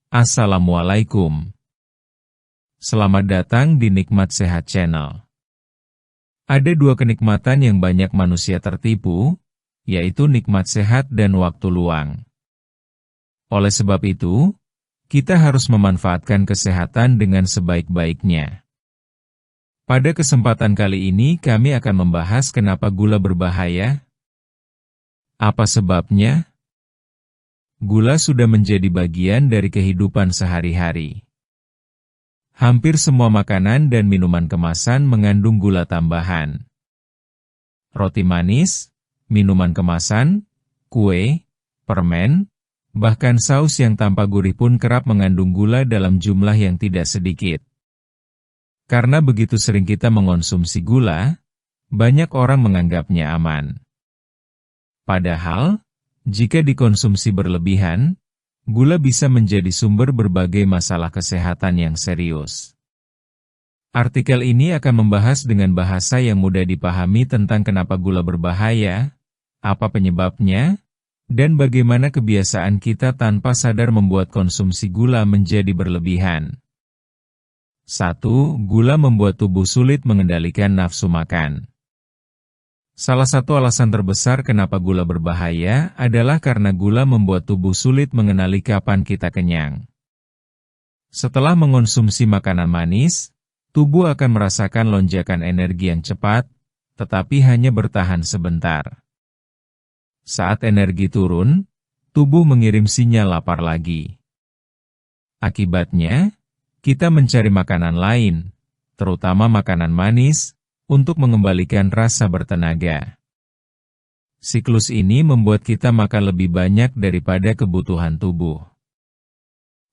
Assalamualaikum. Selamat datang di Nikmat Sehat Channel. Ada dua kenikmatan yang banyak manusia tertipu, yaitu nikmat sehat dan waktu luang. Oleh sebab itu, kita harus memanfaatkan kesehatan dengan sebaik-baiknya. Pada kesempatan kali ini kami akan membahas kenapa gula berbahaya. Apa sebabnya? Gula sudah menjadi bagian dari kehidupan sehari-hari. Hampir semua makanan dan minuman kemasan mengandung gula tambahan. Roti manis, minuman kemasan, kue, permen, bahkan saus yang tanpa gurih pun kerap mengandung gula dalam jumlah yang tidak sedikit. Karena begitu sering kita mengonsumsi gula, banyak orang menganggapnya aman. Padahal, jika dikonsumsi berlebihan, gula bisa menjadi sumber berbagai masalah kesehatan yang serius. Artikel ini akan membahas dengan bahasa yang mudah dipahami tentang kenapa gula berbahaya, apa penyebabnya, dan bagaimana kebiasaan kita tanpa sadar membuat konsumsi gula menjadi berlebihan. 1. Gula membuat tubuh sulit mengendalikan nafsu makan. Salah satu alasan terbesar kenapa gula berbahaya adalah karena gula membuat tubuh sulit mengenali kapan kita kenyang. Setelah mengonsumsi makanan manis, tubuh akan merasakan lonjakan energi yang cepat, tetapi hanya bertahan sebentar. Saat energi turun, tubuh mengirim sinyal lapar lagi. Akibatnya, kita mencari makanan lain, terutama makanan manis, untuk mengembalikan rasa bertenaga. Siklus ini membuat kita makan lebih banyak daripada kebutuhan tubuh.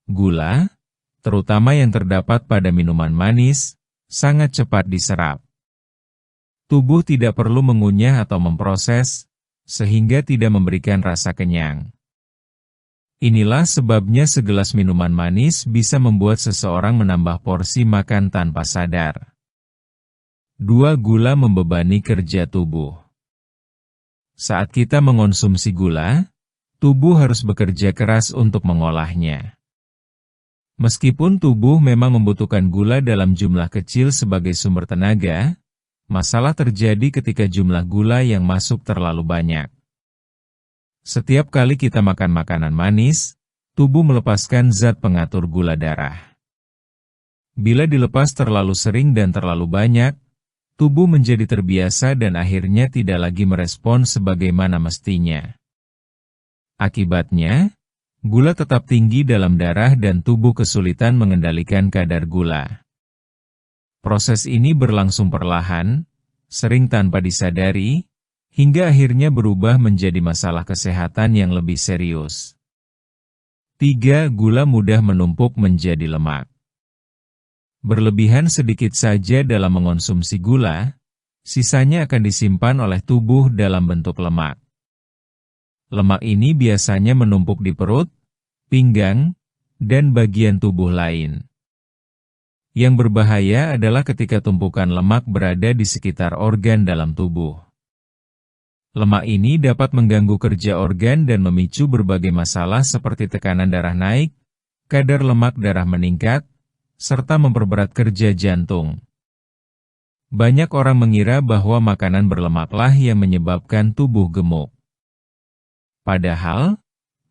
Gula, terutama yang terdapat pada minuman manis, sangat cepat diserap. Tubuh tidak perlu mengunyah atau memproses, sehingga tidak memberikan rasa kenyang. Inilah sebabnya segelas minuman manis bisa membuat seseorang menambah porsi makan tanpa sadar. 2. Gula membebani kerja tubuh. Saat kita mengonsumsi gula, tubuh harus bekerja keras untuk mengolahnya. Meskipun tubuh memang membutuhkan gula dalam jumlah kecil sebagai sumber tenaga, masalah terjadi ketika jumlah gula yang masuk terlalu banyak. Setiap kali kita makan makanan manis, tubuh melepaskan zat pengatur gula darah. Bila dilepas terlalu sering dan terlalu banyak, tubuh menjadi terbiasa dan akhirnya tidak lagi merespon sebagaimana mestinya. Akibatnya, gula tetap tinggi dalam darah dan tubuh kesulitan mengendalikan kadar gula. Proses ini berlangsung perlahan, sering tanpa disadari, hingga akhirnya berubah menjadi masalah kesehatan yang lebih serius. 3. Gula mudah menumpuk menjadi lemak. Berlebihan sedikit saja dalam mengonsumsi gula, sisanya akan disimpan oleh tubuh dalam bentuk lemak. Lemak ini biasanya menumpuk di perut, pinggang, dan bagian tubuh lain. Yang berbahaya adalah ketika tumpukan lemak berada di sekitar organ dalam tubuh. Lemak ini dapat mengganggu kerja organ dan memicu berbagai masalah seperti tekanan darah naik, kadar lemak darah meningkat, serta memperberat kerja jantung. Banyak orang mengira bahwa makanan berlemaklah yang menyebabkan tubuh gemuk. Padahal,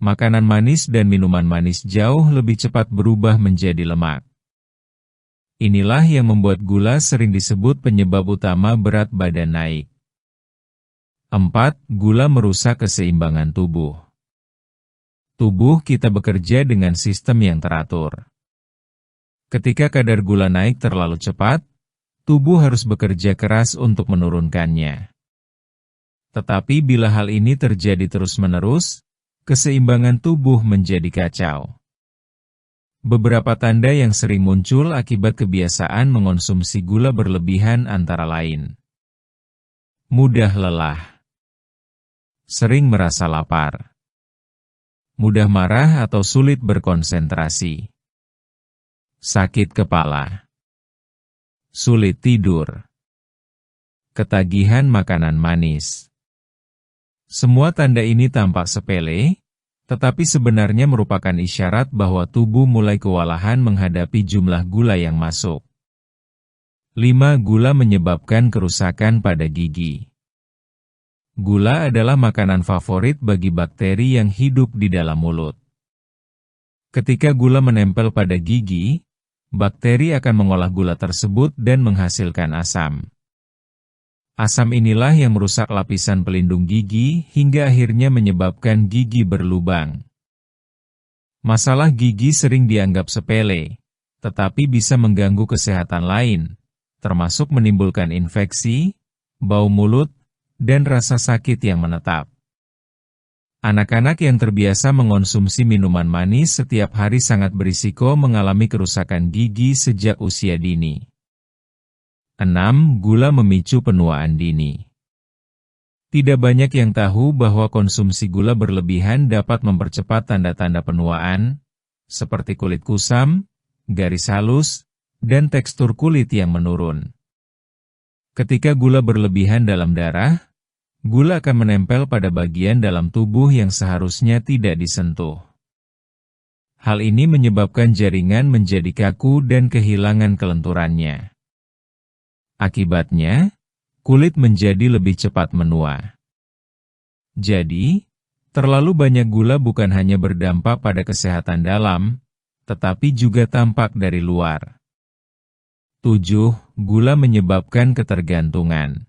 makanan manis dan minuman manis jauh lebih cepat berubah menjadi lemak. Inilah yang membuat gula sering disebut penyebab utama berat badan naik. 4. Gula merusak keseimbangan tubuh. Tubuh kita bekerja dengan sistem yang teratur. Ketika kadar gula naik terlalu cepat, tubuh harus bekerja keras untuk menurunkannya. Tetapi bila hal ini terjadi terus-menerus, keseimbangan tubuh menjadi kacau. Beberapa tanda yang sering muncul akibat kebiasaan mengonsumsi gula berlebihan antara lain. Mudah lelah. Sering merasa lapar. Mudah marah atau sulit berkonsentrasi. Sakit kepala. Sulit tidur. Ketagihan makanan manis. Semua tanda ini tampak sepele, tetapi sebenarnya merupakan isyarat bahwa tubuh mulai kewalahan menghadapi jumlah gula yang masuk. 5. Gula menyebabkan kerusakan pada gigi. Gula adalah makanan favorit bagi bakteri yang hidup di dalam mulut. Ketika gula menempel pada gigi, bakteri akan mengolah gula tersebut dan menghasilkan asam. Asam inilah yang merusak lapisan pelindung gigi hingga akhirnya menyebabkan gigi berlubang. Masalah gigi sering dianggap sepele, tetapi bisa mengganggu kesehatan lain, termasuk menimbulkan infeksi, bau mulut, dan rasa sakit yang menetap. Anak-anak yang terbiasa mengonsumsi minuman manis setiap hari sangat berisiko mengalami kerusakan gigi sejak usia dini. 6. Gula memicu penuaan dini. Tidak banyak yang tahu bahwa konsumsi gula berlebihan dapat mempercepat tanda-tanda penuaan, seperti kulit kusam, garis halus, dan tekstur kulit yang menurun. Ketika gula berlebihan dalam darah, gula akan menempel pada bagian dalam tubuh yang seharusnya tidak disentuh. Hal ini menyebabkan jaringan menjadi kaku dan kehilangan kelenturannya. Akibatnya, kulit menjadi lebih cepat menua. Jadi, terlalu banyak gula bukan hanya berdampak pada kesehatan dalam, tetapi juga tampak dari luar. 7. Gula menyebabkan ketergantungan.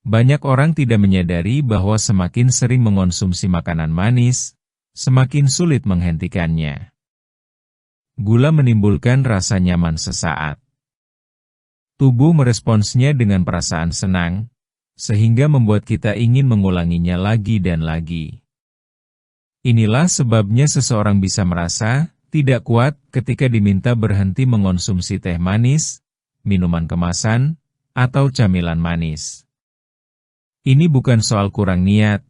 Banyak orang tidak menyadari bahwa semakin sering mengonsumsi makanan manis, semakin sulit menghentikannya. Gula menimbulkan rasa nyaman sesaat. Tubuh meresponsnya dengan perasaan senang, sehingga membuat kita ingin mengulanginya lagi dan lagi. Inilah sebabnya seseorang bisa merasa tidak kuat ketika diminta berhenti mengonsumsi teh manis, minuman kemasan, atau camilan manis. Ini bukan soal kurang niat,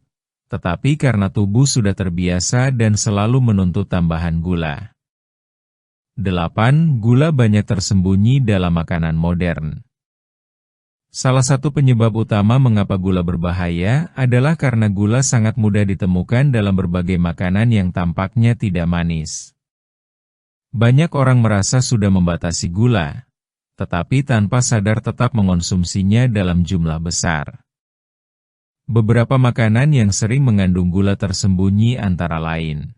tetapi karena tubuh sudah terbiasa dan selalu menuntut tambahan gula. 8. Gula banyak tersembunyi dalam makanan modern. Salah satu penyebab utama mengapa gula berbahaya adalah karena gula sangat mudah ditemukan dalam berbagai makanan yang tampaknya tidak manis. Banyak orang merasa sudah membatasi gula, tetapi tanpa sadar tetap mengonsumsinya dalam jumlah besar. Beberapa makanan yang sering mengandung gula tersembunyi antara lain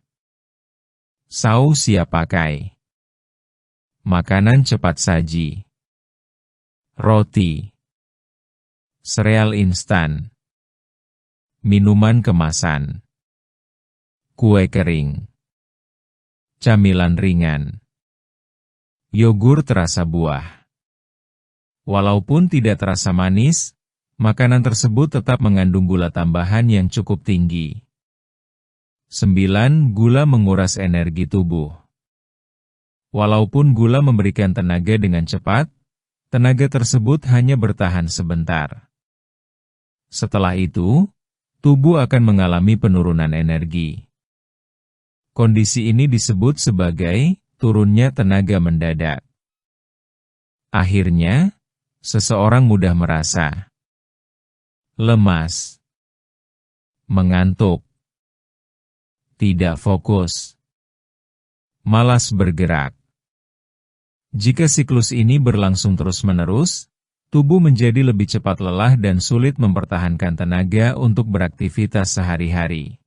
saus siap pakai, makanan cepat saji, roti, sereal instan, minuman kemasan, kue kering, camilan ringan, yogur terasa buah. Walaupun tidak terasa manis, makanan tersebut tetap mengandung gula tambahan yang cukup tinggi. 9. Gula menguras energi tubuh. Walaupun gula memberikan tenaga dengan cepat, tenaga tersebut hanya bertahan sebentar. Setelah itu, tubuh akan mengalami penurunan energi. Kondisi ini disebut sebagai turunnya tenaga mendadak. Akhirnya, seseorang mudah merasa lemas, mengantuk, tidak fokus, malas bergerak. Jika siklus ini berlangsung terus-menerus, tubuh menjadi lebih cepat lelah dan sulit mempertahankan tenaga untuk beraktivitas sehari-hari.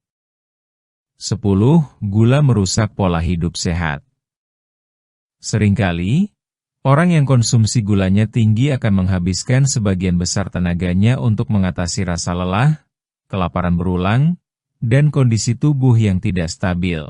10. Gula merusak pola hidup sehat. Seringkali, orang yang konsumsi gulanya tinggi akan menghabiskan sebagian besar tenaganya untuk mengatasi rasa lelah, kelaparan berulang, dan kondisi tubuh yang tidak stabil.